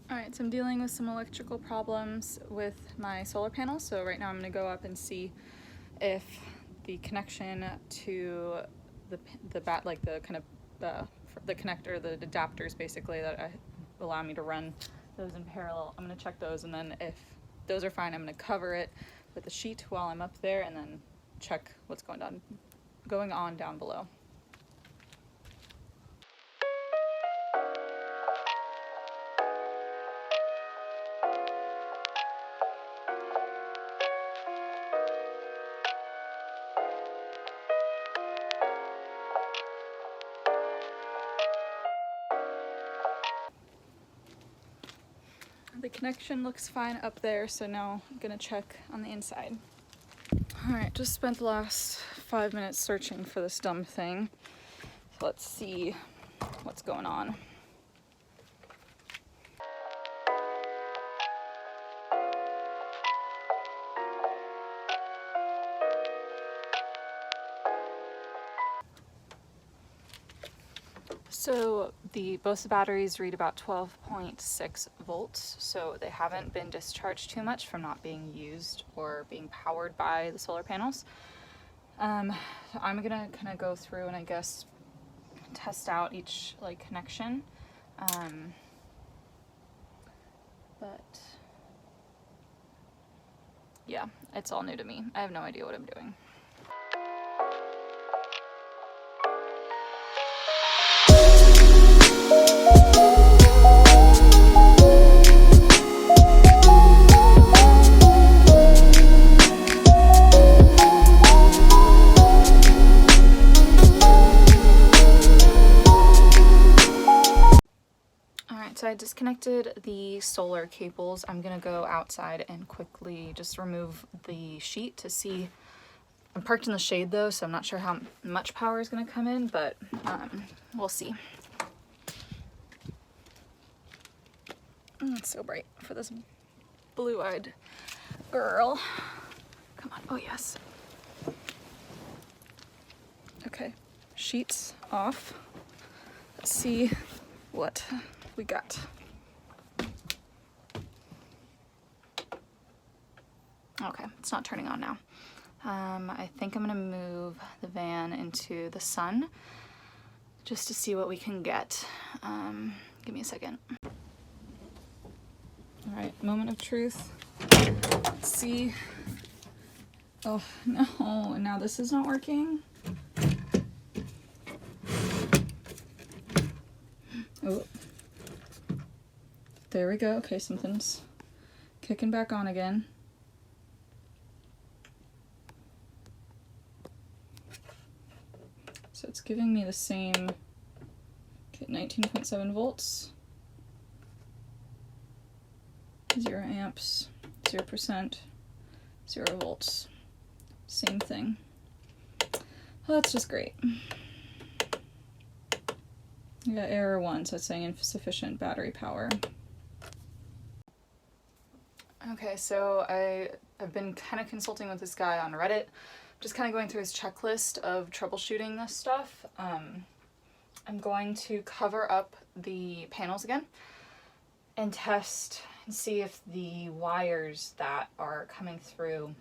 Alright, so I'm dealing with some electrical problems with my solar panel, so right now I'm going to go up and see if the connection to the connector, the adapters basically that allow me to run those in parallel. I'm going to check those, and then if those are fine, I'm going to cover it with the sheet while I'm up there and then check what's going on down below. The connection looks fine up there, so now I'm gonna check on the inside. Alright, just spent the last 5 minutes searching for this dumb thing. So let's see what's going on. So both the batteries read about 12.6 volts, so they haven't been discharged too much from not being used or being powered by the solar panels. I'm gonna kind of go through and I guess test out each connection, but yeah, it's all new to me. I have no idea what I'm doing. So I disconnected the solar cables. I'm gonna go outside and quickly just remove the sheet to see. I'm parked in the shade though, so I'm not sure how much power is gonna come in, but we'll see. It's so bright for this blue-eyed girl. Come on, oh yes. Okay, sheets off. Let's see what we got. Okay, it's not turning on now. I think I'm gonna move the van into the sun just to see what we can get. Give me a second. All right, moment of truth. Let's see. Oh no, now this is not working. Oh. There we go. Okay, something's kicking back on again. So it's giving me the same, okay, 19.7 volts, 0 amps, 0%, 0 volts. Same thing. Well, that's just great. I got error 1, so it's saying insufficient battery power. Okay, so I've been kind of consulting with this guy on Reddit, just kind of going through his checklist of troubleshooting this stuff. I'm going to cover up the panels again and test and see if the wires that are coming through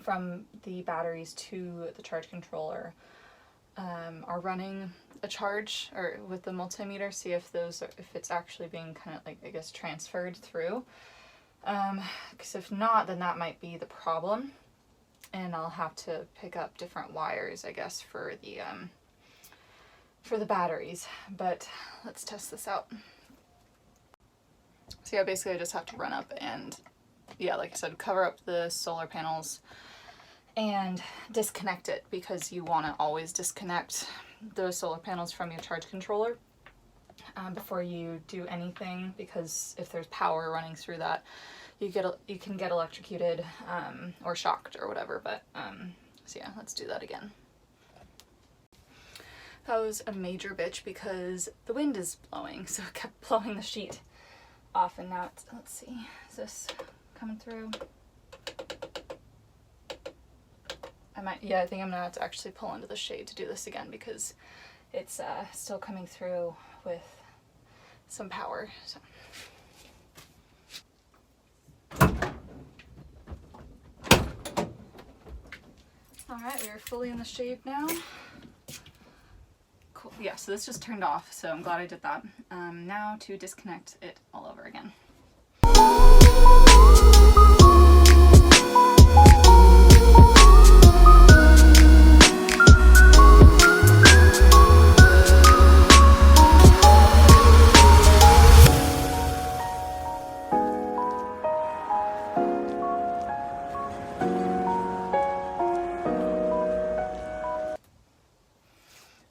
from the batteries to the charge controller are running a charge, or with the multimeter, see if it's actually being kind of I guess transferred through. Because if not, then that might be the problem, and I'll have to pick up different wires, I guess, for the batteries. But let's test this out. So yeah, basically I just have to run up and, yeah, like I said, cover up the solar panels and disconnect it, because you want to always disconnect those solar panels from your charge controller before you do anything, because if there's power running through that, you can get electrocuted or shocked or whatever. But so yeah, let's do that again. That was a major bitch because the wind is blowing, so it kept blowing the sheet off, and now it's, let's see, is this coming through? I think I'm gonna have to actually pull into the shade to do this again, because it's still coming through with some power. So Alright, we are fully in the shade now. Cool. Yeah, so this just turned off, so I'm glad I did that. Now to disconnect it all over again.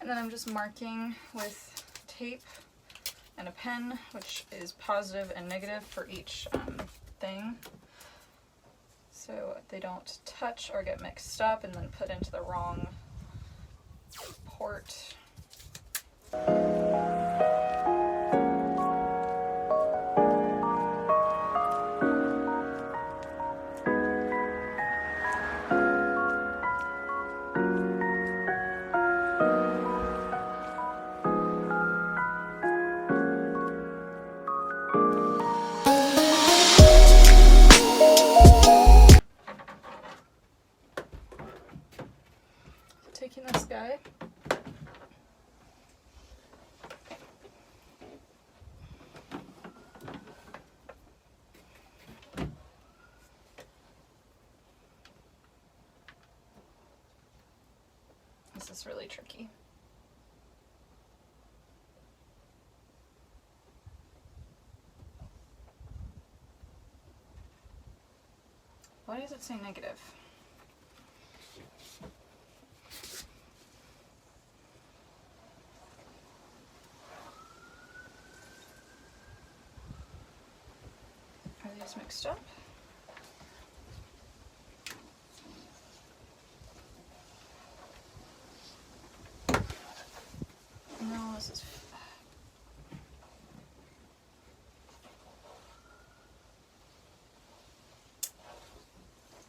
And then I'm just marking with tape and a pen, which is positive and negative for each thing, so they don't touch or get mixed up and then put into the wrong port. Taking this guy, this is really tricky. Why does it say negative? Are these mixed up? No, this is...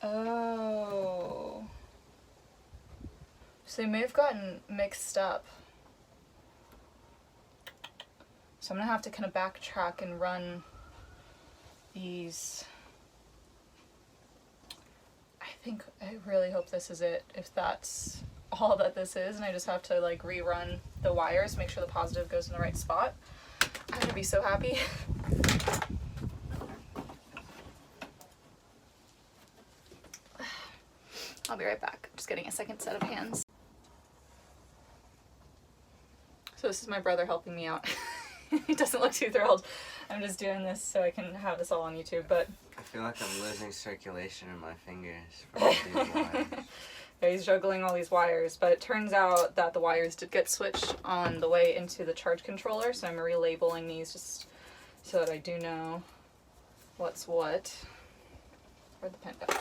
Oh. So they may have gotten mixed up. So I'm gonna have to kind of backtrack and run these. I really hope this is it, if that's all that this is, and I just have to like rerun the wires, make sure the positive goes in the right spot. I'm gonna be so happy. I'll be right back. Just getting a second set of hands. So this is my brother helping me out. He doesn't look too thrilled. I'm just doing this so I can have this all on YouTube, but... I feel like I'm losing circulation in my fingers from all these wires. Yeah, he's juggling all these wires, but it turns out that the wires did get switched on the way into the charge controller, so I'm relabeling these just so that I do know what's what. Where'd the pen go?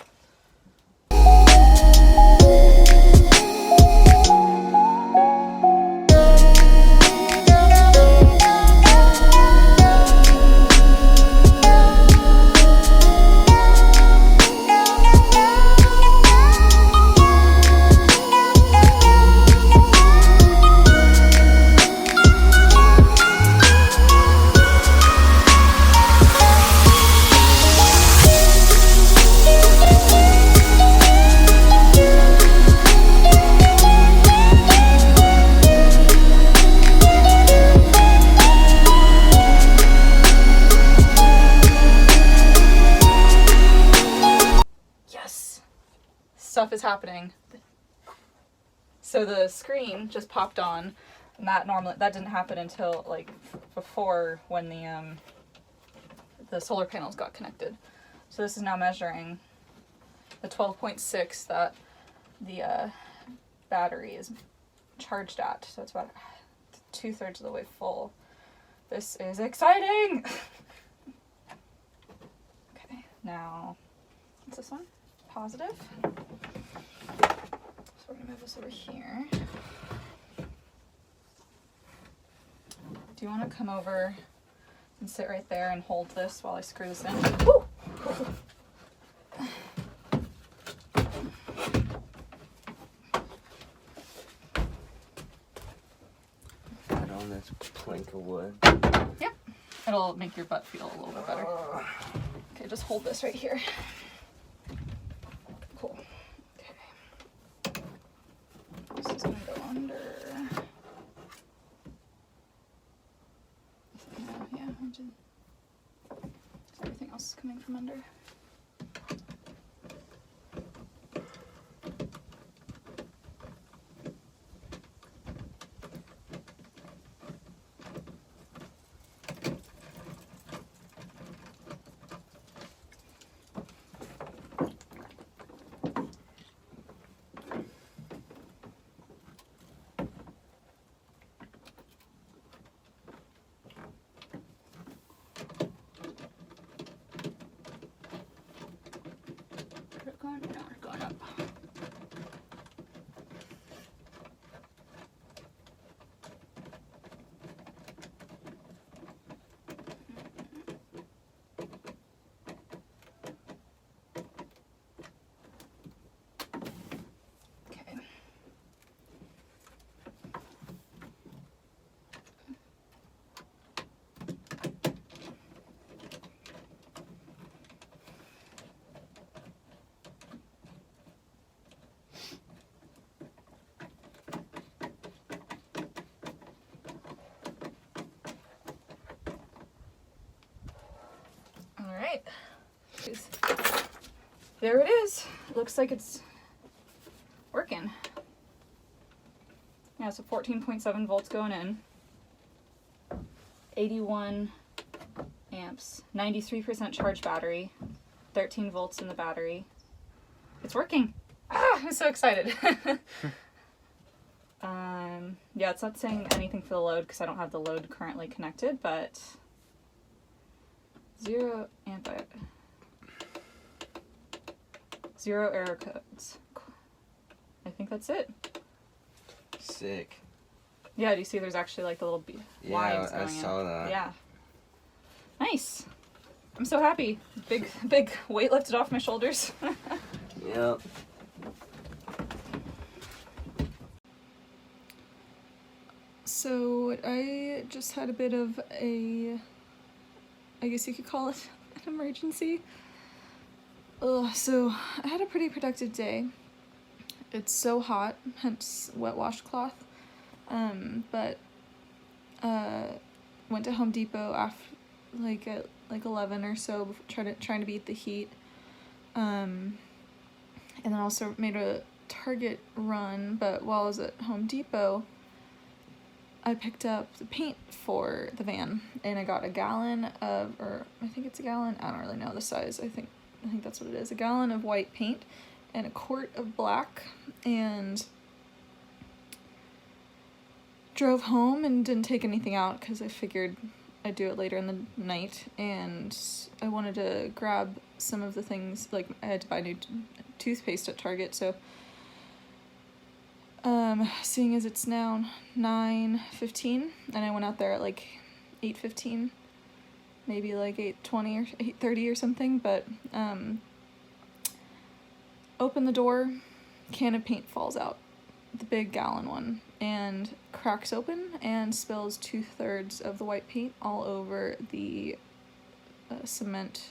Stuff is happening. So the screen just popped on, and that didn't happen until like before when the solar panels got connected. So this is now measuring the 12.6 that the battery is charged at. So it's about 2/3 of the way full. This is exciting. Okay, now what's this one? Positive. So we're gonna move this over here. Do you want to come over and sit right there and hold this while I screw this in? Woo! Put on this plank of wood. Yep. It'll make your butt feel a little bit better. Okay, just hold this right here. Cool. Okay. Yeah, I did. Everything else is coming from under. Going up. Okay. All right. There it is. Looks like it's working. Yeah, so 14.7 volts going in. 81 amps. 93% charged battery. 13 volts in the battery. It's working. Ah, I'm so excited. Yeah, it's not saying anything for the load because I don't have the load currently connected, but 0 amp. 0 error codes. I think that's it. Sick. Yeah, do you see there's actually like the little lines Yeah, I going saw in? that. Yeah. Nice. I'm so happy. Big weight lifted off my shoulders. Yep. So I just had a bit of I guess you could call it an emergency. So I had a pretty productive day. It's so hot, hence wet washcloth. But went to Home Depot at 11 or so, trying to beat the heat. And then also made a Target run, but while I was at Home Depot, I picked up the paint for the van, and I got a gallon of, or I think it's a gallon, I don't really know the size, I think that's what it is, a gallon of white paint and a quart of black, and drove home and didn't take anything out because I figured I'd do it later in the night, and I wanted to grab some of the things, like I had to buy new toothpaste at Target, so seeing as it's now 9:15 and I went out there at like 8:15, maybe like 8:20 or 8:30 or something, but open the door, can of paint falls out, the big gallon one, and cracks open and spills 2/3 of the white paint all over the cement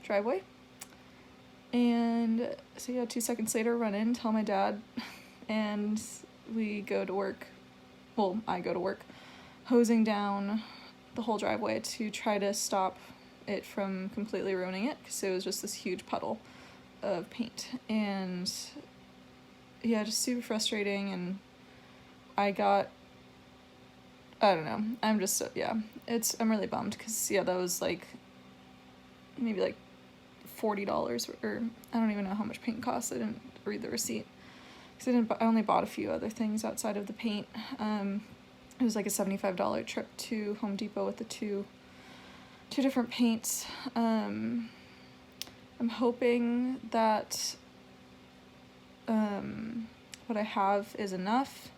driveway. And so yeah, 2 seconds later, run in, tell my dad, and we go to work, well, I go to work, hosing down the whole driveway to try to stop it from completely ruining it, because it was just this huge puddle of paint. And yeah, just super frustrating, and I don't know, I'm just so, yeah, I'm really bummed, because yeah, that was like maybe like $40, or I don't even know how much paint costs. I didn't read the receipt because I only bought a few other things outside of the paint. It was like a $75 trip to Home Depot with the two different paints. I'm hoping that what I have is enough.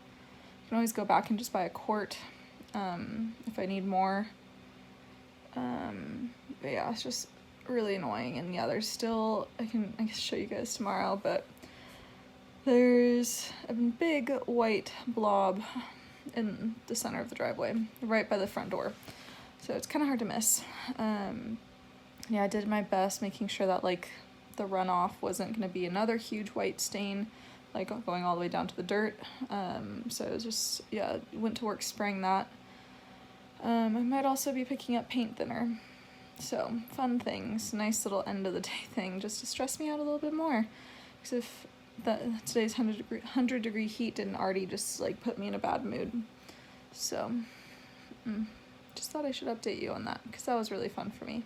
I can always go back and just buy a quart if I need more. But yeah, it's just really annoying, and yeah, there's still, I can show you guys tomorrow, but there's a big white blob in the center of the driveway, right by the front door, so it's kind of hard to miss. Yeah, I did my best making sure that like the runoff wasn't going to be another huge white stain, like going all the way down to the dirt. So it was just, yeah, went to work spraying that. I might also be picking up paint thinner. So, fun things. Nice little end of the day thing just to stress me out a little bit more. Because if today's 100 degree heat didn't already just like put me in a bad mood. So, just thought I should update you on that because that was really fun for me.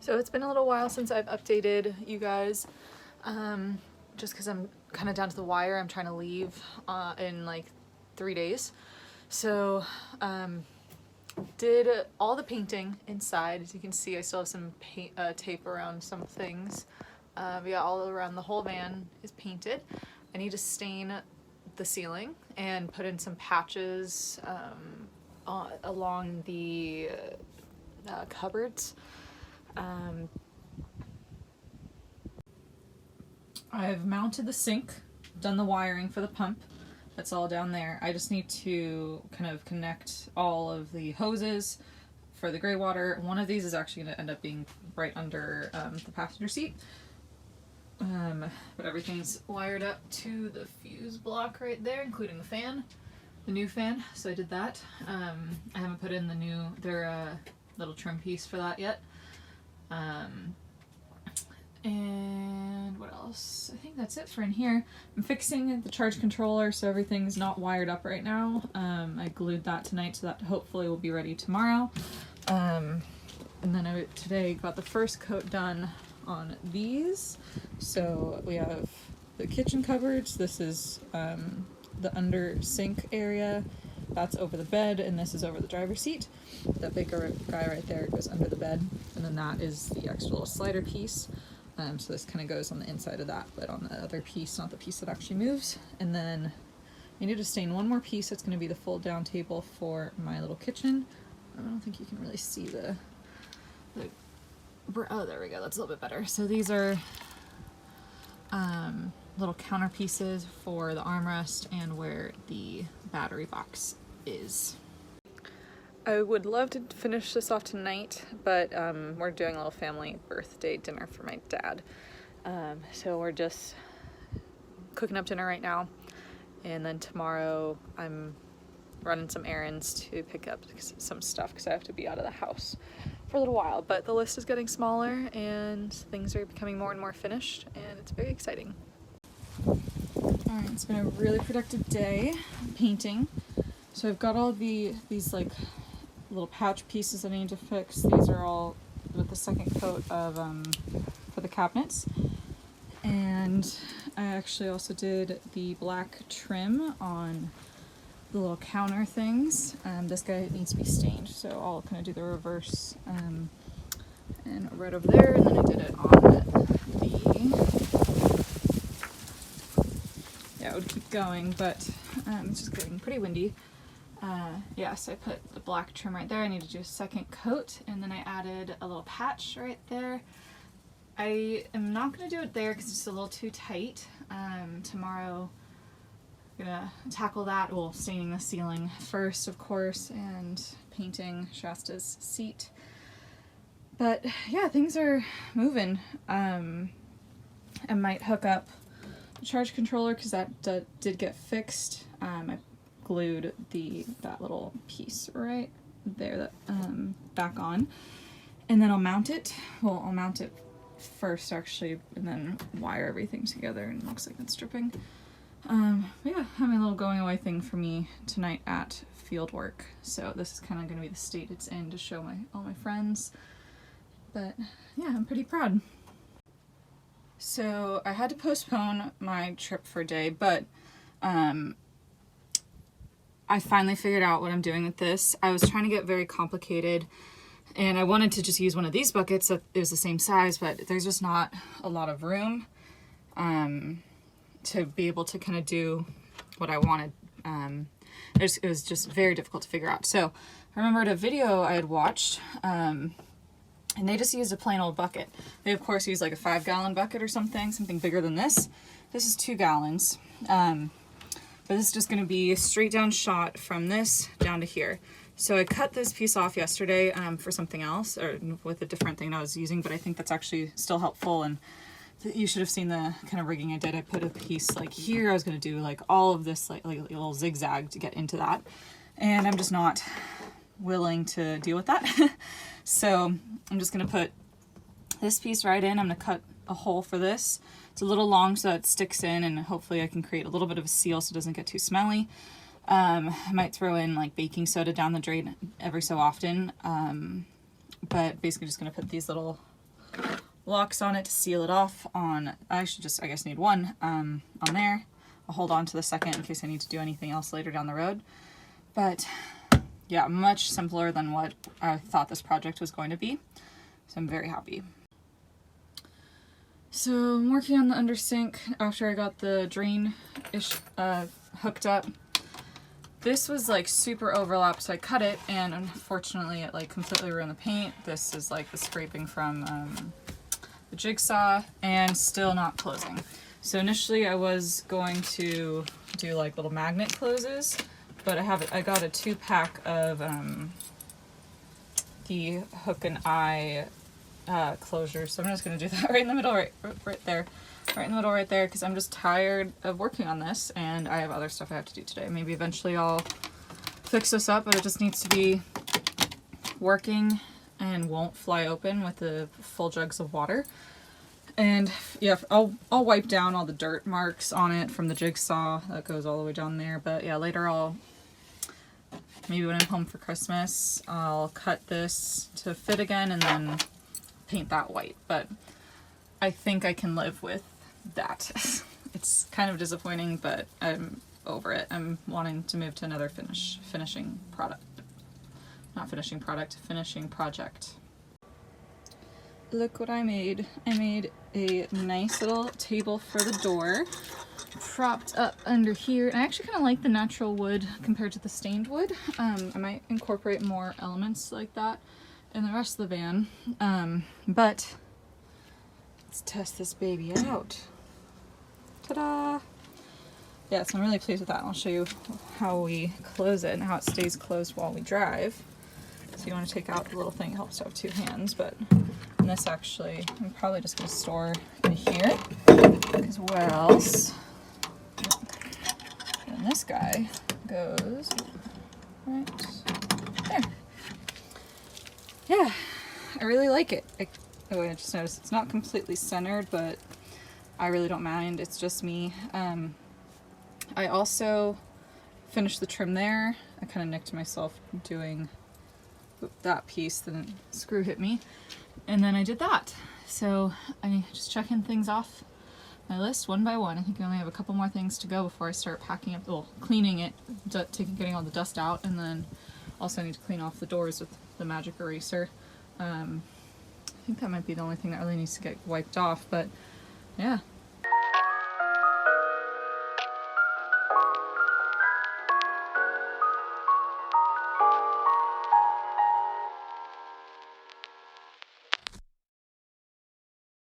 So it's been a little while since I've updated you guys, just because I'm kind of down to the wire. I'm trying to leave in like 3 days. So did all the painting inside. As you can see, I still have some tape around some things. Yeah, all around the whole van is painted. I need to stain the ceiling and put in some patches along the cupboards. I've mounted the sink, done the wiring for the pump. That's all down there. I just need to kind of connect all of the hoses for the gray water. One of these is actually going to end up being right under the passenger seat. But everything's wired up to the fuse block right there, including the fan, the new fan. So I did that. I haven't put in their little trim piece for that yet. And what else? I think that's it for in here. I'm fixing the charge controller so everything's not wired up right now. I glued that tonight so that hopefully will be ready tomorrow. And then I today got the first coat done on these. So we have the kitchen cupboards. This is the under sink area. That's over the bed, and this is over the driver's seat. That big guy right there goes under the bed, and then that is the extra little slider piece. So this kind of goes on the inside of that, but on the other piece, not the piece that actually moves. And then I need to stain one more piece. It's going to be the fold down table for my little kitchen. I don't think you can really see the oh, there we go. That's a little bit better. So these are little counter pieces for the armrest and where the battery box is. I would love to finish this off tonight, but we're doing a little family birthday dinner for my dad. So we're just cooking up dinner right now, and then tomorrow I'm running some errands to pick up some stuff because I have to be out of the house for a little while. But the list is getting smaller and things are becoming more and more finished, and it's very exciting. Alright, it's been a really productive day painting. So I've got all these like little patch pieces I need to fix. These are all with the second coat of for the cabinets. And I actually also did the black trim on the little counter things. This guy needs to be stained, so I'll kind of do the reverse and right over there, and then I did it on I would keep going, but it's just getting pretty windy. Yeah, so I put the black trim right there. I need to do a second coat, and then I added a little patch right there. I am not going to do it there because it's a little too tight. Tomorrow I'm going to tackle that, well, staining the ceiling first, of course, and painting Shasta's seat. But yeah, things are moving. I might hook up the charge controller because that did get fixed. I glued that little piece right there that back on, and then I'll mount it. Well, I'll mount it first actually, and then wire everything together, and it looks like it's dripping. Yeah, having a little going away thing for me tonight at field work. So this is kind of going to be the state it's in to show all my friends. But yeah, I'm pretty proud. So I had to postpone my trip for a day, but I finally figured out what I'm doing with this. I was trying to get very complicated, and I wanted to just use one of these buckets that is the same size, but there's just not a lot of room to be able to kind of do what I wanted. It was just very difficult to figure out. So I remembered a video I had watched, and they just used a plain old bucket. They of course use like a 5-gallon bucket or something bigger than this. This is 2 gallons. But this is just going to be a straight down shot from this down to here. So I cut this piece off yesterday for something else, or with a different thing I was using, but I think that's actually still helpful, and you should have seen the kind of rigging I did. I put a piece like here. I was going to do like all of this like a little zigzag to get into that, and I'm just not willing to deal with that. So I'm just going to put this piece right in. I'm going to cut a hole for this. It's a little long so that it sticks in, and hopefully I can create a little bit of a seal so it doesn't get too smelly. I might throw in like baking soda down the drain every so often, but basically just going to put these little locks on it to seal it off on. I guess need one on there. I'll hold on to the second in case I need to do anything else later down the road. But yeah, much simpler than what I thought this project was going to be, so I'm very happy. So I'm working on the under sink after I got the drain hooked up. This was like super overlapped, so I cut it, and unfortunately it like completely ruined the paint. This is like the scraping from the jigsaw, and still not closing. So initially I was going to do like little magnet closes, but I got a 2-pack of the hook and eye closure, so I'm just going to do that right in the middle, right in the middle right there, because I'm just tired of working on this, and I have other stuff I have to do today. Maybe eventually I'll fix this up, but it just needs to be working and won't fly open with the full jugs of water. And yeah, I'll wipe down all the dirt marks on it from the jigsaw that goes all the way down there. But yeah, later maybe when I'm home for Christmas, I'll cut this to fit again and then paint that white. But I think I can live with that. It's kind of disappointing, but I'm over it. I'm wanting to move to another finishing project. Look what I made. I made a nice little table for the door, propped up under here. And I actually kind of like the natural wood compared to the stained wood. I might incorporate more elements like that in the rest of the van. But let's test this baby out. Ta-da! Yeah, so I'm really pleased with that. I'll show you how we close it and how it stays closed while we drive. So you want to take out the little thing, it helps to have two hands, but and this actually, I'm probably just going to store in here, because where else? And this guy goes right there. Yeah, I really like it. Oh, I just noticed it's not completely centered, but I really don't mind. It's just me. I also finished the trim there. I kind of nicked myself doing that piece, then the screw hit me. And then I did that. So I just checking things off my list one by one. I think I only have a couple more things to go before I start packing up, well, cleaning it, getting all the dust out, and then also I need to clean off the doors with the magic eraser. I think that might be the only thing that really needs to get wiped off, but yeah,